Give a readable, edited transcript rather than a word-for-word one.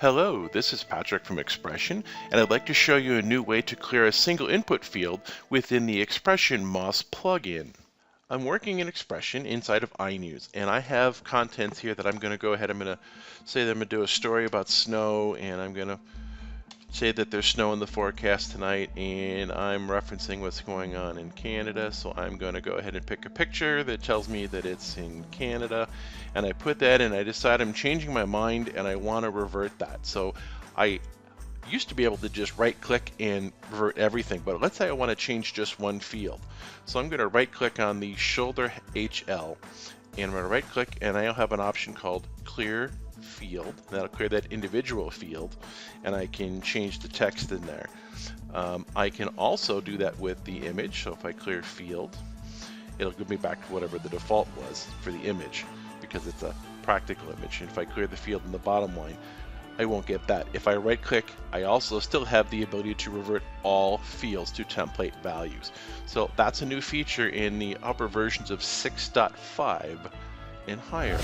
Hello, this is Patrick from XPression, and I'd like to show you a new way to clear a single input field within the XPression MOS plugin. I'm working in XPression inside of iNews, and I have contents here that I'm going to go ahead. I'm going to say that I'm going to do a story about snow, and I'm going to say that there's snow in the forecast tonight, and I'm referencing what's going on in Canada. So I'm going to go ahead and pick a picture that tells me that it's in Canada, and I put that in. I decide I'm changing my mind and I want to revert that. So I used to be able to just right click and revert everything, but let's say I want to change just one field. So I'm going to right click on the shoulder HL, and I'm going to right click, and I'll have an option called clear field. That'll clear that individual field, and I can change the text in there. I can also do that with the image. So if I clear field, it'll give me back to whatever the default was for the image, because it's a practical image. And if I clear the field in the bottom line, I won't get that. If I right click, I also still have the ability to revert all fields to template values. So that's a new feature in the upper versions of 6.5 and higher.